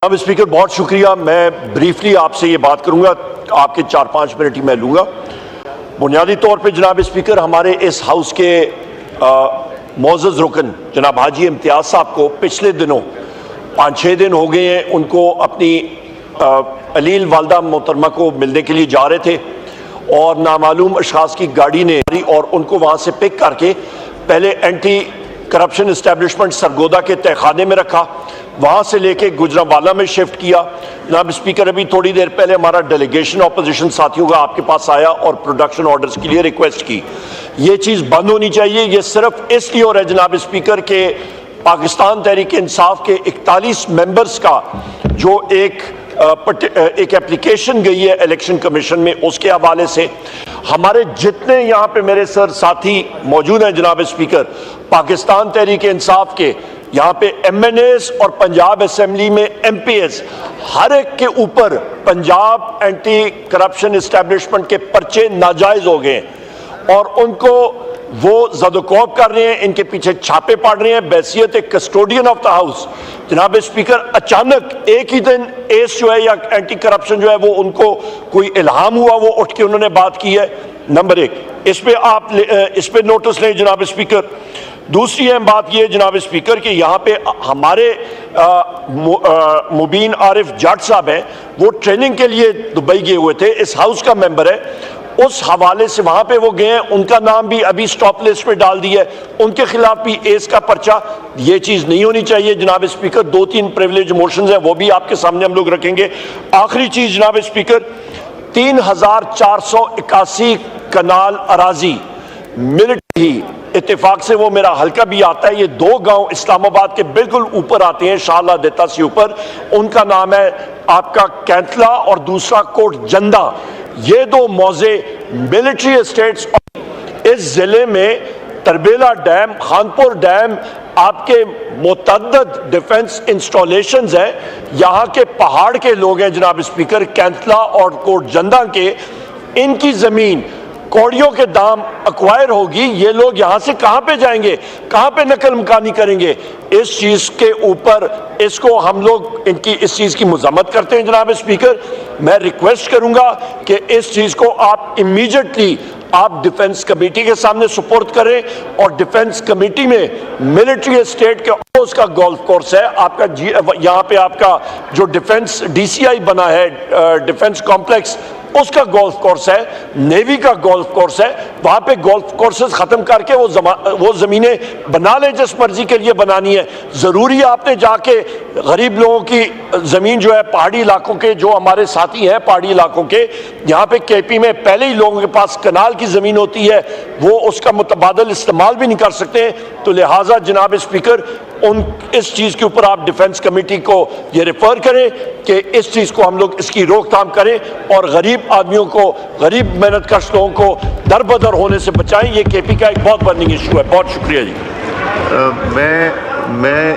جناب اسپیکر بہت شکریہ. میں بریفلی آپ سے یہ بات کروں گا, آپ کے 4-5 منٹ ہی میں لوں گا. بنیادی طور پہ جناب اسپیکر ہمارے اس ہاؤس کے معزز رکن جناب حاجی امتیاز صاحب کو پچھلے دنوں 5-6 دن ہو گئے ہیں, ان کو اپنی علیل والدہ محترمہ کو ملنے کے لیے جا رہے تھے اور نامعلوم اشخاص کی گاڑی نے اور ان کو وہاں سے پک کر کے پہلے اینٹی کرپشن اسٹیبلشمنٹ سرگودا کے تہہ خانے میں رکھا, وہاں سے لے کے گجرانوالہ میں شفٹ کیا. جناب اسپیکر ابھی تھوڑی دیر پہلے ہمارا ڈیلیگیشن اپوزیشن ساتھیوں کا آپ کے پاس آیا اور پروڈکشن آرڈرز کے لیے ریکویسٹ کی. یہ چیز بند ہونی چاہیے. یہ صرف اس لیے ہو رہا ہے جناب اسپیکر کہ پاکستان تحریک انصاف کے 41 ممبرز کا جو ایک اپلیکیشن گئی ہے الیکشن کمیشن میں, اس کے حوالے سے ہمارے جتنے یہاں پہ میرے ساتھی موجود ہیں جناب اسپیکر پاکستان تحریک انصاف کے, یہاں پہ ایم این ایز اور پنجاب اسمبلی میں ایم پی ایز, ہر ایک کے اوپر پنجاب اینٹی کرپشن اسٹیبلشمنٹ کے پرچے ناجائز ہو گئے اور ان کو وہ زد و کوب کر رہے ہیں, ان کے پیچھے چھاپے پڑ رہے ہیں بحیثیت کسٹوڈین آف دا ہاؤس. جناب اسپیکر اچانک ایک ہی دن ایس جو ہے یا اینٹی کرپشن جو ہے وہ ان کو کوئی الہام ہوا, وہ اٹھ کے انہوں نے بات کی ہے. نمبر 1 اس پہ آپ اس پہ نوٹس لیں جناب اسپیکر. دوسری اہم بات یہ جناب اسپیکر کہ یہاں پہ ہمارے مبین عارف جٹ صاحب ہیں, وہ ٹریننگ کے لیے دبئی گئے ہوئے تھے, اس ہاؤس کا ممبر ہے, اس حوالے سے وہاں پہ وہ گئے ہیں, ان کا نام بھی ابھی سٹاپ لسٹ پہ ڈال دیا ہے, ان کے خلاف بھی ایس کا پرچہ. یہ چیز نہیں ہونی چاہیے جناب اسپیکر. 2-3 پریویلیج موشنز ہیں, وہ بھی آپ کے سامنے ہم لوگ رکھیں گے. آخری چیز جناب اسپیکر, 3481 کنال اراضی ملٹری اتفاق سے, وہ میرا حلقہ بھی آتا ہے, یہ 2 گاؤں اسلام آباد کے بالکل اوپر آتے ہیں, شاہ اللہ دیتا سے اوپر, ان کا نام ہے آپ کا کینتلا اور دوسرا کوٹ جندہ. یہ 2 موضع ملٹری اسٹیٹس اس ضلع میں تربیلا ڈیم, خانپور ڈیم, آپ کے متعدد ڈیفنس انسٹالیشنز ہیں. یہاں کے پہاڑ کے لوگ ہیں جناب اسپیکر, کینتلا اور کوٹ جندہ کے, ان کی زمین کوڑیوں کے دام اکوائر ہوگی. یہ لوگ یہاں سے کہاں پہ جائیں گے, کہاں پہ نقل مکانی کریں گے؟ اس چیز کے اوپر اس کو ہم لوگ اس چیز کی مذمت کرتے ہیں جناب اسپیکر. میں ریکویسٹ کروں گا کہ اس چیز کو آپ امیجیٹلی آپ ڈیفنس کمیٹی کے سامنے سپورٹ کریں, اور ڈیفنس کمیٹی میں ملٹری اسٹیٹ کے اس کا گولف کورس ہے آپ کا, یہاں پہ آپ کا جو ڈیفنس ڈی سی آئی بنا ہے ڈیفنس کمپلیکس, اس کا گولف کورس ہے, نیوی کا گولف کورس ہے, وہاں پہ گولف کورسز ختم کر کے وہ زمینیں بنا لیں جس مرضی کے لیے بنانی ہے. ضروری آپ نے جا کے غریب لوگوں کی زمین جو ہے پہاڑی علاقوں کے, جو ہمارے ساتھی ہیں پہاڑی علاقوں کے, یہاں پہ کے پی میں پہلے ہی لوگوں کے پاس کنال کی زمین ہوتی ہے, وہ اس کا متبادل استعمال بھی نہیں کر سکتے. تو لہٰذا جناب اسپیکر اس چیز کے اوپر آپ ڈیفنس کمیٹی کو یہ ریفر کریں کہ اس چیز کو ہم لوگ اس کی روک تھام کریں اور غریب آدمیوں کو, غریب محنت کش لوگوں کو در بدر ہونے سے بچائیں. یہ کے پی کا ایک بہت برننگ ایشو ہے. بہت شکریہ جی. میں